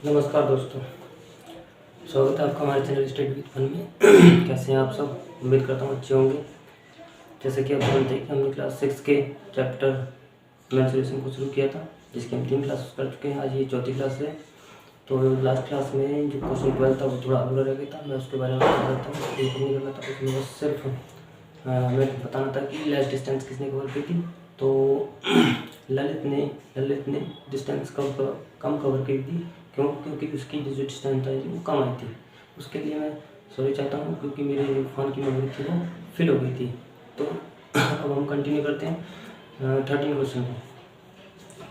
नमस्कार दोस्तों, स्वागत है आपका हमारे चैनल स्टडी विद फन में। कैसे हैं आप सब? उम्मीद करता हूँ अच्छे होंगे। जैसे कि आप जानते हैं कि हमने क्लास 6 के चैप्टर मेंसुरेशन को शुरू किया था, जिसकी हम 3 क्लास कर चुके हैं। आज ये चौथी क्लास है। तो लास्ट क्लास में जो क्वेश्चन 12 था वो थोड़ा अधूरा रह गया था। मैं उसके बारे में बता देता हूँ। नहीं करना था उसमें, बस सिर्फ हमें बताना था कि लेस डिस्टेंस किसने कवर की थी। तो ललित ने डिस्टेंस कम कवर की थी। क्योंकि उसकी जो डिस्टेंस था वो कम आई थी। उसके लिए मैं सॉरी चाहता हूँ, क्योंकि मेरे फ़ोन की मेमोरी थी वो फिल हो गई थी। तो अब हम कंटिन्यू करते हैं 13 क्वेश्चन में,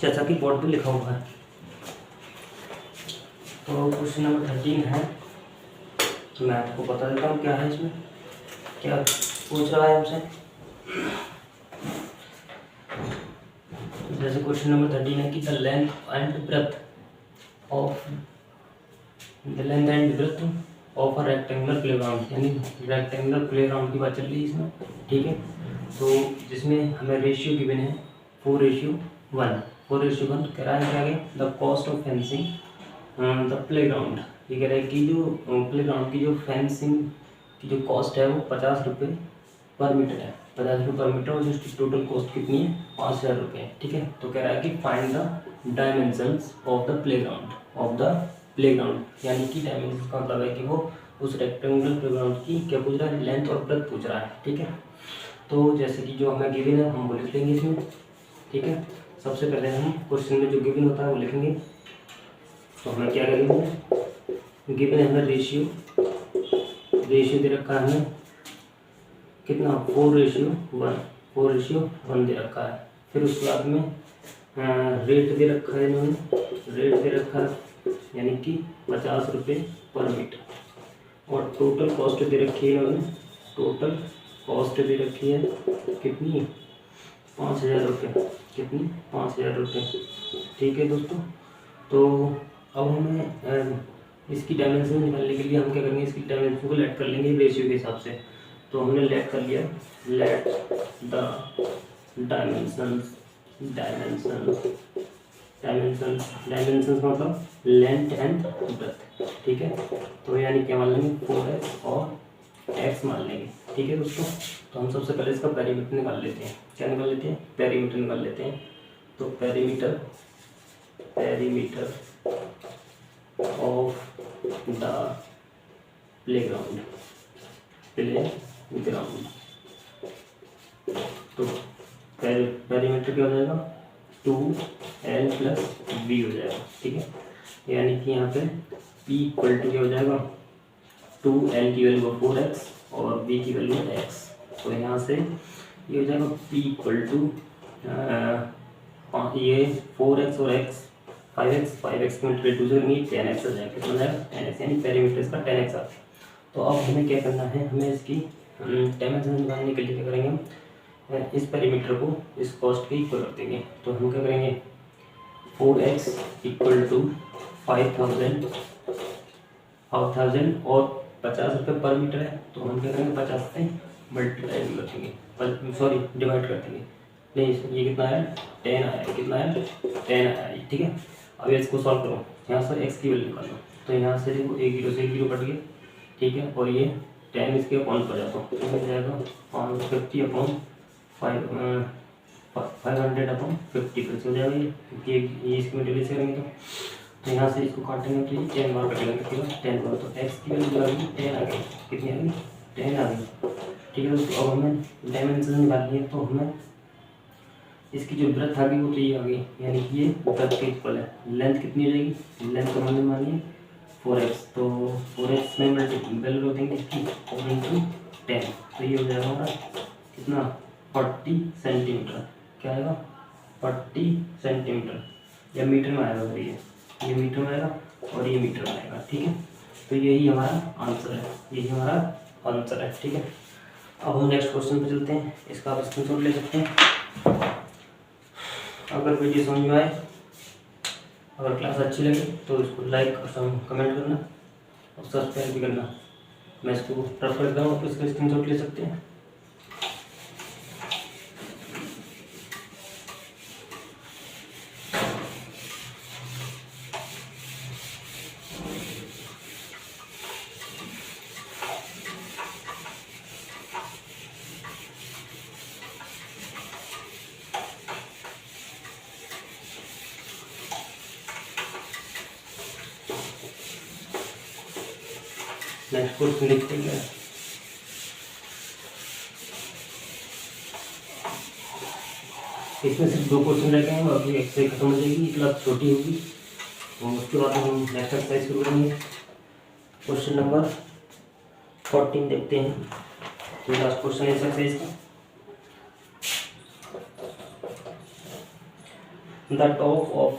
जैसा कि बोर्ड पर लिखा हुआ है। तो क्वेश्चन नंबर 13 है। तो मैं आपको बता देता हूँ क्या है इसमें, क्या पूछ रहा है हमसे। जैसे क्वेश्चन नंबर 13 है कि the length and breadth of a rectangular playground, यानी रेक्टेंगुलर प्लेग्राउंड की बात चल रही है इसमें। ठीक है, तो जिसमें हमें रेशियो गिवन है 4:1। 4:1 कह रहा है क्या आगे, the cost of fencing the playground. ये कह रहा है कि जो प्लेग्राउंड की जो फेंसिंग की जो कॉस्ट है वो 50 रुपये पर मीटर है। 50 रुपये पर मीटर, और उसकी टोटल कॉस्ट कितनी है, 5,000 रुपये। ठीक है, तो कह रहा है कि find the dimensions of the playground, यानी कि डायमेंशन का मतलब है कि वो उस रेक्टेंगुलर प्लेग्राउंड की क्या पूछ रहा है, लेंथ और ब्रेथ पूछ रहा है। ठीक है, तो जैसे कि जो हमें गिवन है हम वो लिख लेंगे इसमें। ठीक है, सबसे पहले हम क्वेश्चन में जो गिवन होता है वो लिखेंगे। तो हमें क्या गिवन है, गिवन है हमें रेशियो दे रखा है हमें कितना, 4:1 दे रखा है। फिर उसके बाद में रेट दे रखा है इन्होंने, रेट दे रखा है यानी कि 50 रुपये पर मीटर। और टोटल कॉस्ट दे रखी है इन्होंने, टोटल कॉस्ट दे रखी है कितनी, 5,000 रुपये। कितनी, 5,000 रुपये। ठीक है दोस्तों, तो अब हमें इसकी डायमेंशन निकालने के लिए हम क्या करेंगे, इसकी डायमेंशन को लेट कर लेंगे रेशियो के हिसाब से। तो हमने लेट कर लिया, लेट द डायमेंशंस मतलब लेंथ एंड ब्रेथ। ठीक है, तो यानी क्या मान लेंगे, 4x और x मान लेंगे। ठीक है दोस्तों, तो हम सबसे पहले इसका पेरीमीटर निकाल लेते हैं। क्या निकाल लेते हैं, पेरीमीटर निकाल लेते हैं। तो पेरीमीटर ऑफ द प्लेग्राउंड। तो पेरीमीटर क्या हो जाएगा, 2l + v हो जाएगा। ठीक है, यानी कि यहाँ पे p इक्वल टू क्या हो जाएगा, 2l की वैल्यू 4x और v की वैल्यू x। तो यहाँ से ये हो जाएगा p इक्वल टू ये 4x और x 5x की मल्टीप्लाई 2 से करेंगे 10x हो जाएगा। कितना जाएगा, 10x, यानी पेरीमीटर इसका 10x आता है। तो अब हमें क्या करना है, हमें इसकी डायमेंशन निकालने के लिए क्या करेंगे, हम इस पेरीमीटर को इस कॉस्ट के इक्वल कर देंगे। तो हम क्या करेंगे, 4x इक्वल टू 5,000 और 50 रुपये पर मीटर है। तो हम क्या करेंगे, 50 से मल्टीप्लाई कर देंगे, सॉरी डिवाइड कर देंगे। नहीं, ये कितना है, 10 आया। कितना है, 10 आया। ठीक है, अब इसको सॉल्व करो, यहाँ से x की वैल्यू निकालो। तो यहाँ से देखो 1 0 से 1 0 कट गया। ठीक है, और ये 10 इसके अपॉन पर जाता हूँ, तो मिल जाएगा 550 अपॉन 500 अपॉन 50 फिर से हो जाएगा ये, क्योंकि ये इसकी मल्टीप्लाई से करेंगे। तो यहाँ से इसको काटेंगे तो ये 10 बार कटेगा, कितना, 10 बार। तो x की वैल्यू आ गई 10 आ गई। कितनी आ गई, 10 आ गई। ठीक है दोस्तों, अब हमें डायमेंशन निकालनी है। तो हमें इसकी जो ब्रेथ आ गई वो तो ये आ गई, यानी कि ये ब्रेथ के इक्वल है। लेंथ कितनी हो जाएगी, लेंथ तो हमने मानी 4x, तो 4x में वैल्यू रख देंगे इसकी 4 × 10। तो ये हो जाएगा हमारा कितना, 40 सेंटीमीटर। क्या आएगा, 40 सेंटीमीटर, या मीटर में आएगा। तो ये मीटर में आएगा और ये मीटर में आएगा। ठीक है, तो यही हमारा आंसर है, यही हमारा आंसर है। ठीक है, अब हम नेक्स्ट क्वेश्चन पे चलते हैं। इसका आप स्क्रीनशॉट ले सकते हैं। अगर वीडियो समझ में आए, अगर क्लास अच्छी लगे तो इसको लाइक और कमेंट करना और सब्सक्राइब भी करना। मैं इसको रफ कर देता हूँ, आप इसका स्क्रीनशॉट ले सकते हैं। नेक्स्ट क्वेश्चन देखते हैं। इसमें सिर्फ 2 क्वेश्चन रह गए हैं, बाकी एक्सरसाइज खत्म हो जाएगी, क्लास छोटी होगी और उसके बाद हम नेक्स्ट एक्सरसाइज शुरू करेंगे। क्वेश्चन नंबर 14 देखते हैं, तो लास्ट क्वेश्चन है एक्सरसाइज का। The top of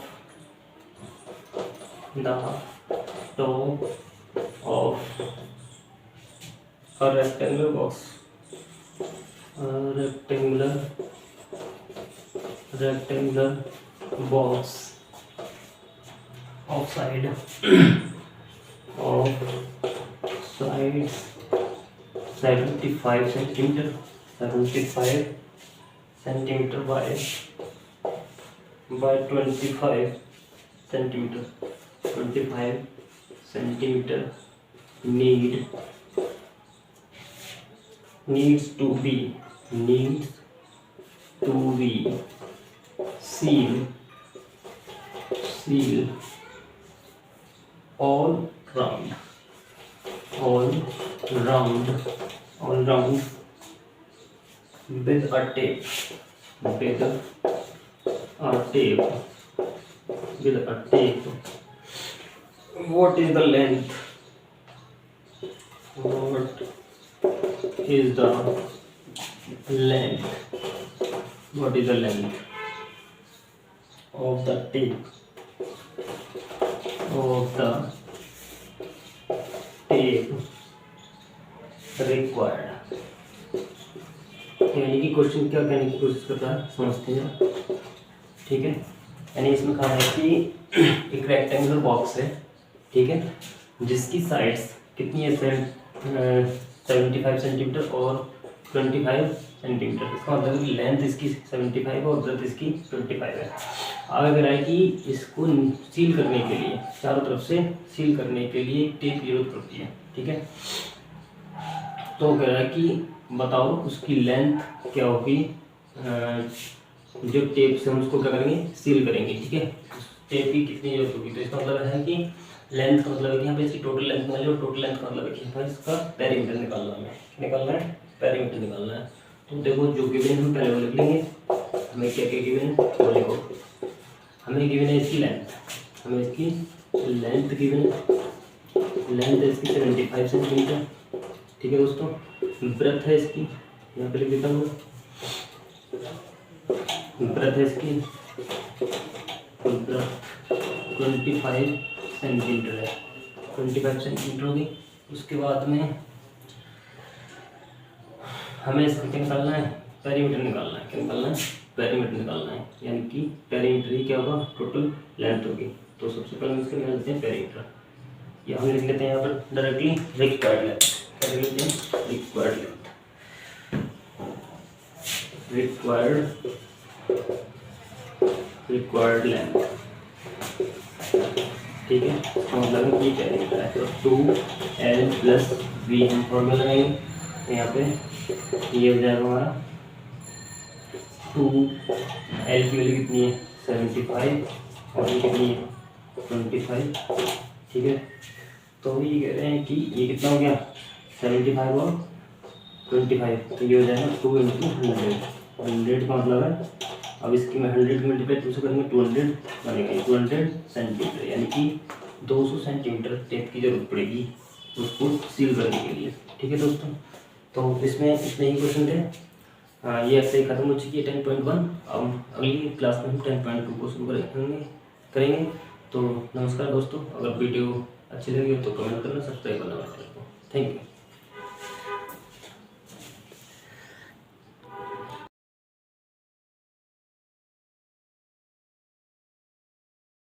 a rectangular box, of sides 75 centimeter by 25 centimeter needs to be sealed all round with a tape. What is the length? What is the length of the tape required? यानी कि question क्या कहने की कोशिश करता है समझते हैं, ठीक है। यानी इसमें कहा है कि एक रेक्टेंगुलर बॉक्स है, ठीक है, जिसकी साइड्स कितनी है 75 सेंटीमीटर और 25 सेंटीमीटर। इसका मतलब कि लेंथ इसकी 75 है और ब्रेथ इसकी 25 है। आगे कह रहा है कि इसको सील करने के लिए, चारों तरफ से सील करने के लिए टेप की जरूरत पड़ती है, ठीक है। तो कह रहा है कि बताओ उसकी लेंथ क्या होगी, जो टेप से हम उसको क्या करेंगे, सील करेंगे, ठीक है। टेप की कितनी जरूरत होगी, तो इसका मतलब है कि लेंथ का मतलब है कि यहाँ पे इसकी टोटल लेंथ मान लो, टोटल लेंथ का मतलब है कि इसका पेरीमीटर निकालना है, पेरीमीटर निकालना है। तो देखो जो गिवन हम पहले वो लिख लेंगे, हमें क्या क्या गिवन है वो लिखो। हमें गिवन है इसकी लेंथ, गिवन है, लेंथ है इसकी 75 सेंटीमीटर, ठीक है दोस्तों। ब्रेथ है इसकी, यहाँ पे लिख देता हूँ, ब्रेथ है इसकी 25 सेंटीमीटर है, 25 सेंटीमीटर होगी। उसके बाद में हमें इसका क्या निकालना है, पेरीमीटर निकालना है। क्या निकालना है, पेरीमीटर निकालना है, यानी कि पेरीमीटर ही क्या होगा, टोटल लेंथ होगी। तो सबसे पहले हम इसका निकाल लेते हैं पेरीमीटर, या हम लिख लेते हैं यहाँ पर डायरेक्टली रिक्वायर्ड लेंथ, क्या लिख लेते हैं, रिक्वायर्ड लेंथ, रिक्वायर्ड लेंथ, ठीक है। तो मतलब ये पेरीमीटर है, तो 2L + V हम फॉर्मूला लगाएंगे, तो यहाँ पे ये हो जाएगा हमारा 2L की वैल्यू कितनी है 75 और ये कितनी है 25, ठीक है। तो ये कह रहे हैं कि ये कितना हो गया 75 और 25, तो ये हो जाएगा 2 × 100 का मतलब है। अब इसकी मैं 100 की मल्टीप्लाई 2 से करेंगे 200 बनेगा, 200 सेंटीमीटर, यानी कि 200 सेंटीमीटर टेप की जरूरत पड़ेगी उसको सील करने के लिए, ठीक है दोस्तों। तो इसमें इतने ही क्वेश्चन थे। ये एक्सरसाइज खत्म हो चुकी है 10.1। अब अगली क्लास में हम 10.2 को शुरू करेंगे। तो नमस्कार दोस्तों, अगर वीडियो अच्छी लगी हो तो कमेंट करना, सब्सक्राइब करना। Thank you.